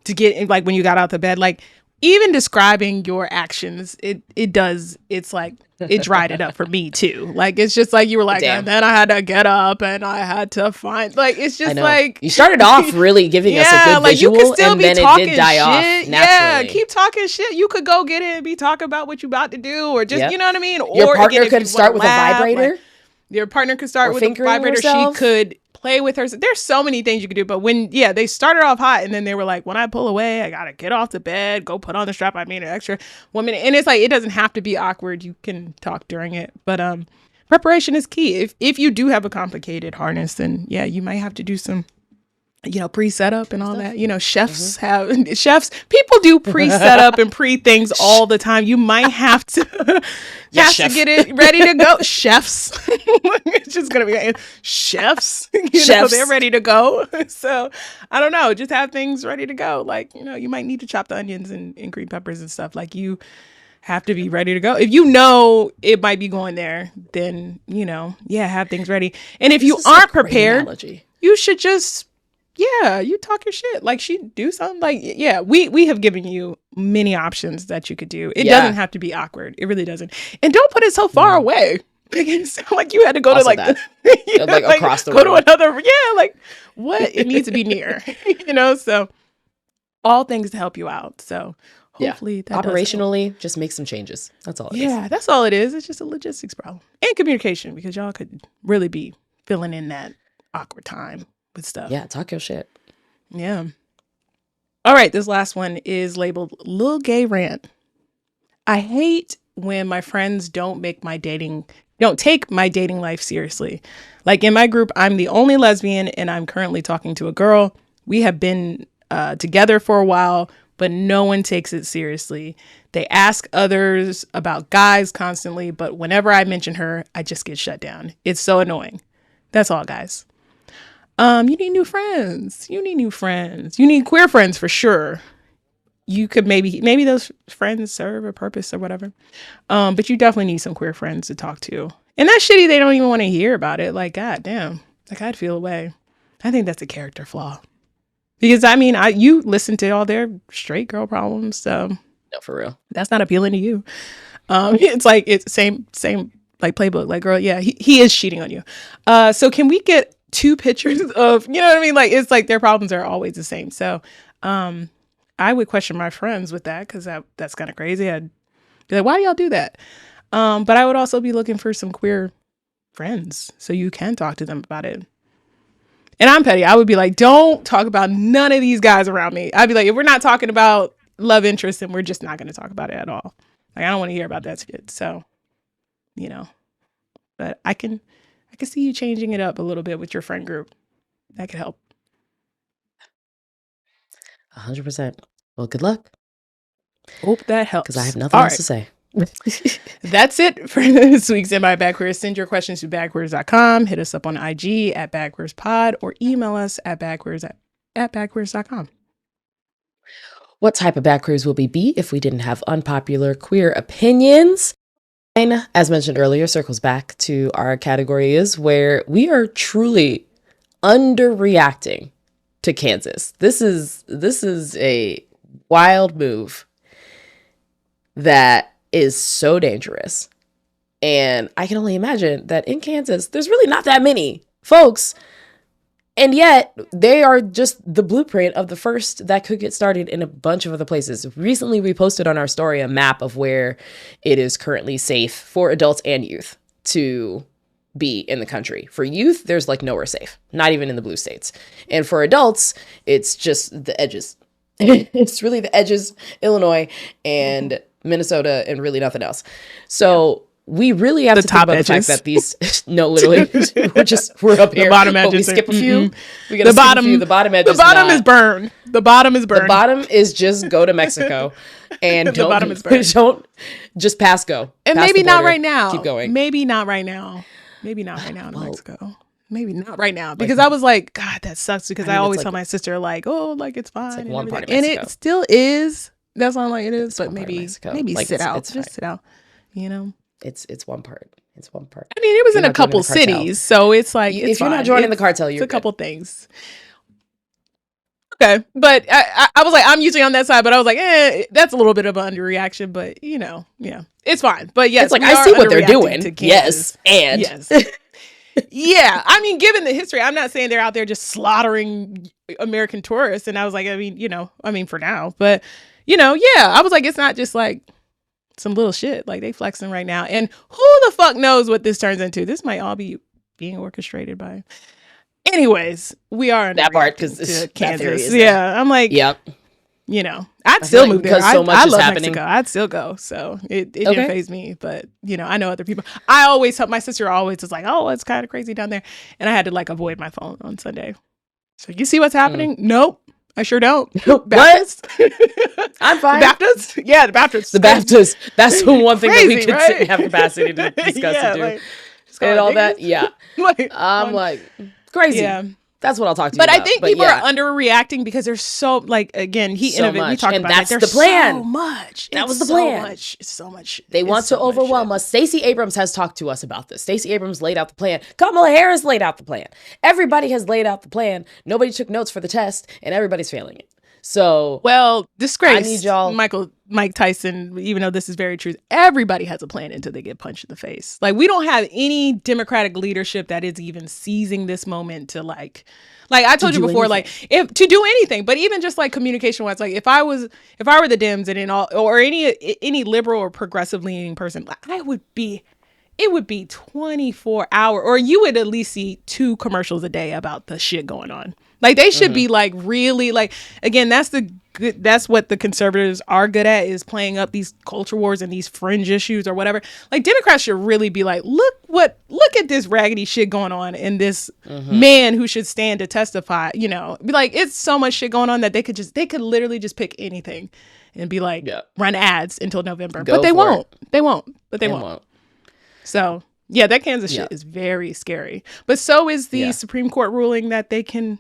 A: to get, like when you got out the bed, like even describing your actions, it's like, it dried it up for me too. Like, it's just like, you were like, and then I had to get up and I had to find, like, it's just like.
B: You started off really giving us a good
A: like
B: visual,
A: you could still
B: and
A: be
B: then
A: talking
B: it did die off
A: shit.
B: naturally.
A: Yeah, keep talking shit. You could go get it and be talking about what you about to do or just, you know what I mean?
B: Or your partner could start with a vibrator.
A: Like, your partner could start with a vibrator.
B: Herself.
A: She could play with her. There's so many things you could do. But when, they started off hot and then they were like, when I pull away, I got to get off the bed, go put on the strap. I mean, an extra 1 minute. And it's like, it doesn't have to be awkward. You can talk during it. But preparation is key. If you do have a complicated harness, then you might have to do some, pre-setup and all that. Chefs people do pre-setup and pre-things all the time. You might have to to get it ready to go. Chefs. It's just going to be chefs. They're ready to go. So I don't know. Just have things ready to go. Like, you might need to chop the onions and green peppers and stuff. Like you have to be ready to go. If you know it might be going there, then, have things ready. And if you aren't prepared, you should just you talk your shit. Like she do something. Like, we have given you many options that you could do. It doesn't have to be awkward. It really doesn't. And don't put it so far away. Like you had to go
B: also
A: to like
B: across the
A: room. Go to another. Like what? It needs to be near. So all things to help you out. So hopefully that
B: operationally just make some changes. That's all it is.
A: Yeah, that's all it is. It's just a logistics problem. And communication, because y'all could really be filling in that awkward time with stuff.
B: Yeah, talk your shit.
A: Yeah. All right, this last one is labeled Lil Gay Rant. I hate when my friends don't take my dating life seriously. Like in my group, I'm the only lesbian and I'm currently talking to a girl. We have been together for a while, but no one takes it seriously. They ask others about guys constantly, but whenever I mention her, I just get shut down. It's so annoying. That's all, guys. You need new friends. You need queer friends for sure. You could maybe those friends serve a purpose or whatever. But you definitely need some queer friends to talk to. And that's shitty. They don't even want to hear about it. Like, God damn, like I'd feel away. I think that's a character flaw. Because I mean, you listen to all their straight girl problems. So
B: no, for real. That's
A: not appealing to you. It's like, it's same like playbook, like girl. Yeah, he is cheating on you. So can we get 2 pictures of, you know what I mean? Like, it's like their problems are always the same. So, I would question my friends with that because that's kind of crazy. I'd be like, why do y'all do that? But I would also be looking for some queer friends so you can talk to them about it. And I'm petty. I would be like, don't talk about none of these guys around me. I'd be like, if we're not talking about love interest, then we're just not going to talk about it at all. Like, I don't want to hear about that shit. So, you know, but I can see you changing it up a little bit with your friend group. That could help.
B: 100%. Well, good luck.
A: Hope that helps.
B: Because I have nothing else to say.
A: That's it for this week's In My Backwards. Send your questions to backwards.com. Hit us up on IG at backwardspod or email us at backwards@backwards.com.
B: What type of backwards will we be if we didn't have unpopular queer opinions? And as mentioned earlier, circles back to our category is where we are truly underreacting to Kansas. This is a wild move that is so dangerous. And I can only imagine that in Kansas, there's really not that many folks. And yet they are just the blueprint of the first that could get started in a bunch of other places. Recently, we posted on our story a map of where it is currently safe for adults and youth to be in the country. For youth, there's like nowhere safe, not even in the blue states. And for adults, it's just the edges. It's really the edges, Illinois and Minnesota, and really nothing else. So we really have to think about the fact that these, no, literally, we're up here.
A: The bottom edges.
B: We skip a few. We
A: gotta skip a few.
B: The bottom edges.
A: The bottom is burned. The bottom is burned.
B: The bottom is just go to Mexico and don't just pass go.
A: And
B: pass
A: maybe not right now.
B: Keep going.
A: Maybe not right now. Maybe not right now in Mexico. Maybe not right now. Because I was like, God, that sucks. Because I always tell my sister, like, oh, like it's fine.
B: It's like one part of
A: Mexico. And it still is. That's not like it is.
B: It's
A: but maybe like sit out. Just sit out. You know?
B: It's one part. It's one part.
A: I mean, it was in a couple cities. So it's like,
B: if you're not joining the cartel,
A: it's a couple things. Okay. But I was like, I'm usually on that side, but I was like, that's a little bit of an underreaction, but you know, yeah, it's fine. But yes,
B: it's like, I see what they're doing. Yes. And
A: yes. Yeah. I mean, given the history, I'm not saying they're out there just slaughtering American tourists. And I was like, I mean, for now, but you know, yeah, I was like, it's not just like some little shit. Like they flexing right now. And who the fuck knows what this turns into? This might all be being orchestrated by. Anyways, we are in
B: that part because
A: Kansas. Yeah, I'm like,
B: yep.
A: You know, I'd still move there.
B: So much
A: I
B: is
A: love
B: happening.
A: Mexico. I'd still go. So it didn't faze me. But you know, I know other people. I always help. My sister always is like, oh, it's kind of crazy down there, and I had to like avoid my phone on Sunday. So you see what's happening? Nope. I sure don't.
B: What? I'm fine.
A: BAFTAs? Yeah, the BAFTAs.
B: The BAFTAs. That's the one thing that we could sit and have capacity to discuss and do.
A: Like,
B: and all that. Yeah. I'm like, crazy. Yeah. That's what I'll talk to you about.
A: But I think people are underreacting because there's so, like, again, he innovated. We talked about
B: that's
A: that.
B: the plan.
A: So much.
B: That was the plan.
A: It's so much.
B: They want to overwhelm us. Stacey Abrams has talked to us about this. Stacey Abrams laid out the plan. Kamala Harris laid out the plan. Everybody has laid out the plan. Nobody took notes for the test, and everybody's failing it. So,
A: well, disgrace.
B: I need y'all.
A: Mike Tyson, even though this is very true, everybody has a plan until they get punched in the face. Like, we don't have any Democratic leadership that is even seizing this moment to like I told you before, anything. Like if to do anything, but even just like communication wise, like if I were the Dems and in all, or any liberal or progressive leaning person, it would be 24 hour, or you would at least see 2 commercials a day about the shit going on. Like they should be like really like, again, that's what the conservatives are good at, is playing up these culture wars and these fringe issues or whatever. Like Democrats should really be like, look at this raggedy shit going on and this man who should stand to testify, you know, be like, it's so much shit going on that they could literally just pick anything and be like, run ads until November. But they won't. They won't. So yeah, that Kansas shit is very scary. But so is the Supreme Court ruling that they can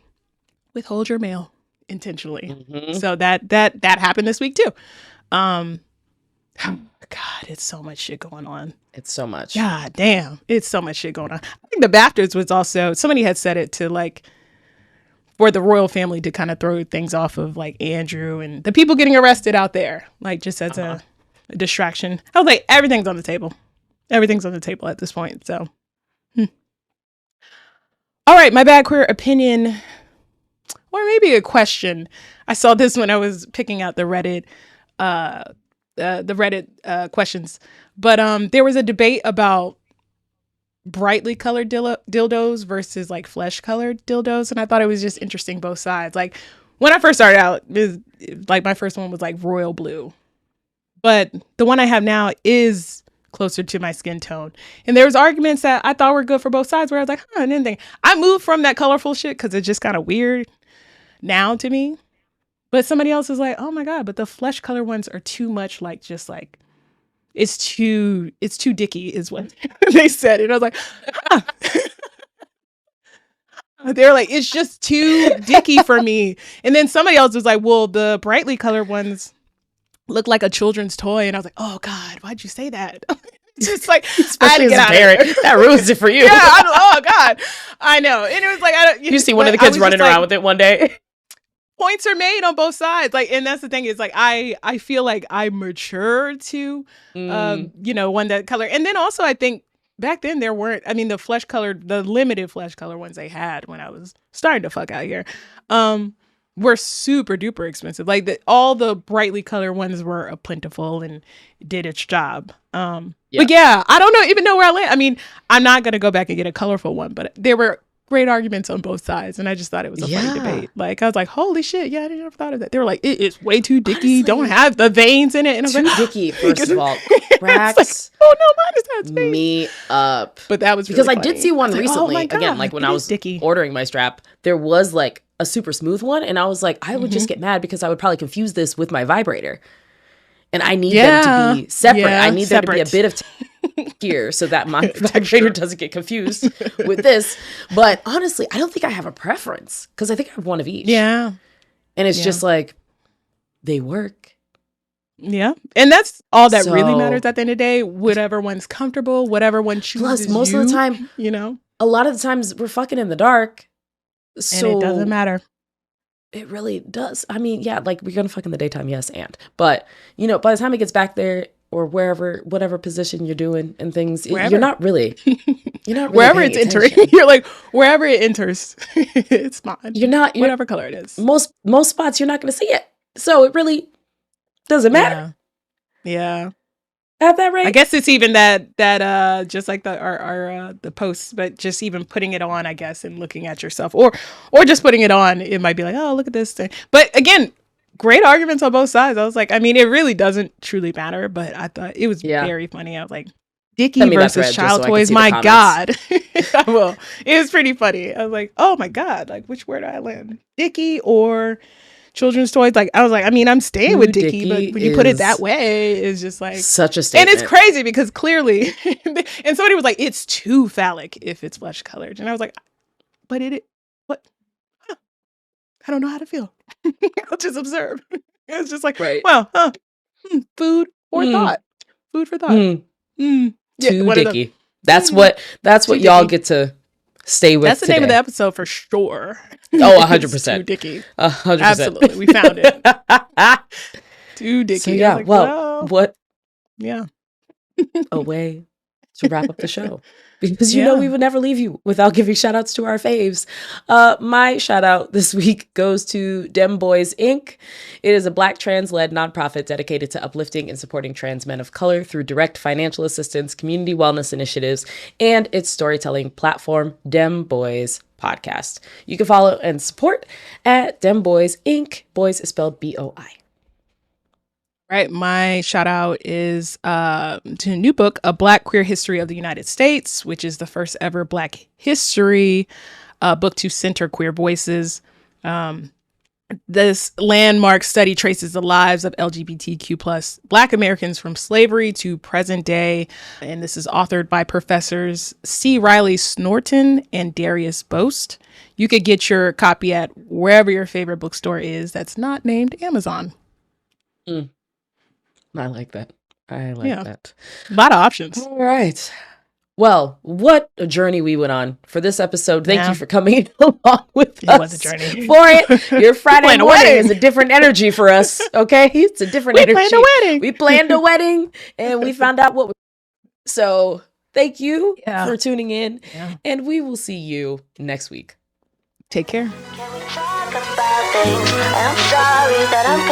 A: withhold your mail intentionally. So that happened this week too. God, it's so much shit going on.
B: It's so much.
A: God damn, it's so much shit going on. I think the BAFTAs was also, somebody had said it to like, for the royal family to kind of throw things off of like Andrew and the people getting arrested out there, like just as a distraction. I was like, everything's on the table. Everything's on the table at this point. So, all right, my bad queer opinion, or maybe a question. I saw this when I was picking out the Reddit, questions. But there was a debate about brightly colored dildos versus like flesh colored dildos. And I thought it was just interesting both sides. Like when I first started out, like my first one was like royal blue. But the one I have now is closer to my skin tone. And there was arguments that I thought were good for both sides where I was like, I didn't think. I moved from that colorful shit because it's just kind of weird now to me. But somebody else is like, oh my God, but the flesh color ones are too much like just like, it's too dicky is what they said. And I was like, They're like, it's just too dicky for me. And then somebody else was like, well, the brightly colored ones look like a children's toy. And I was like, oh God, why'd you say that? Just like,
B: especially as a parent, that ruins it for you.
A: Yeah, oh God, I know. And it was like,
B: you see one of the kids running around with it one day.
A: Points are made on both sides. Like, and that's the thing is like, I feel like I matured to, one that color. And then also I think back then there weren't, I mean, the limited flesh color ones they had when I was starting to fuck out here, were super duper expensive. Like all the brightly colored ones were plentiful and did its job. But yeah, I don't even know where I land. I mean, I'm not going to go back and get a colorful one, but there were great arguments on both sides. And I just thought it was a funny debate. Like, I was like, holy shit. Yeah, I never thought of that. They were like, it's way too dicky. Honestly, don't have the veins in it. And I was
B: too
A: like,
B: dicky, first of all. Cracks
A: like, oh no, mine is that
B: me up.
A: But that was really
B: because
A: funny.
B: I did see one recently.
A: Like, oh
B: again, like when I was ordering my strap, there was like a super smooth one. And I was like, I would just get mad because I would probably confuse this with my vibrator. And I need them to be separate. I need there to be a bit of here so that my vibrator doesn't get confused with this. But honestly, I don't think I have a preference because I think I have one of each.
A: Yeah.
B: And it's just like, they work.
A: Yeah. And that's all that really matters at the end of the day. Whatever one's comfortable, whatever one chooses.
B: Plus, most of the time, a lot of the times we're fucking in the dark. So
A: and it doesn't matter.
B: It really does. I mean, yeah, like we're going to fuck in the daytime, yes, but, by the time it gets back there or wherever, whatever position you're doing and things, you're not really
A: wherever it's entering. You're like, wherever it enters, it's fine. Whatever color it is.
B: Most spots, you're not going to see it. So it really doesn't matter.
A: Yeah.
B: At that rate.
A: I guess it's even that just like the posts, but just even putting it on, I guess, and looking at yourself or just putting it on, it might be like, oh, look at this thing. But again, great arguments on both sides. I was like, I mean, it really doesn't truly matter, but I thought it was very funny. I was like, dicky versus child toys. My God. I will. It was pretty funny. I was like, oh my God, like which word do I land? Dicky or children's toys? Like I was like, I mean, I'm staying with dicky, but when you put it that way, it's just like
B: such a statement.
A: And it's crazy because clearly, and somebody was like, it's too phallic if it's flesh colored, and I was like, but what? Huh. I don't know how to feel. I'll just observe. It's just like, well, food for thought. Food for thought.
B: Too dicky. That's what y'all get to stay with.
A: That's the name of the episode for sure.
B: Oh, 100%.
A: Too dicky.
B: 100%.
A: Absolutely. We found it. Too dicky.
B: So yeah, like, well, what?
A: Yeah.
B: A way to wrap up the show. Because we would never leave you without giving shout outs to our faves. My shout out this week goes to Dem Bois Inc. It is a Black trans-led nonprofit dedicated to uplifting and supporting trans men of color through direct financial assistance, community wellness initiatives, and its storytelling platform, Dem Bois Podcast. You can follow and support at Dem Bois Inc. Boys is spelled B-O-I.
A: Right. My shout out is to a new book, A Black Queer History of the United States, which is the first ever Black history book to center queer voices. This landmark study traces the lives of LGBTQ plus Black Americans from slavery to present day. And this is authored by professors C. Riley Snorton and Darius Boast. You could get your copy at wherever your favorite bookstore is that's not named Amazon.
B: I like that. I like that.
A: A lot of options.
B: All right. Well, what a journey we went on for this episode. Thank you for coming along with us.
A: It was a journey.
B: For it. Your Friday morning is a different energy for us. Okay? It's a different energy.
A: We planned a wedding.
B: We planned a wedding and we found out what. So thank you for tuning in. Yeah. And we will see you next week.
A: Take care.
C: Can we talk about things? I'm sorry that I'm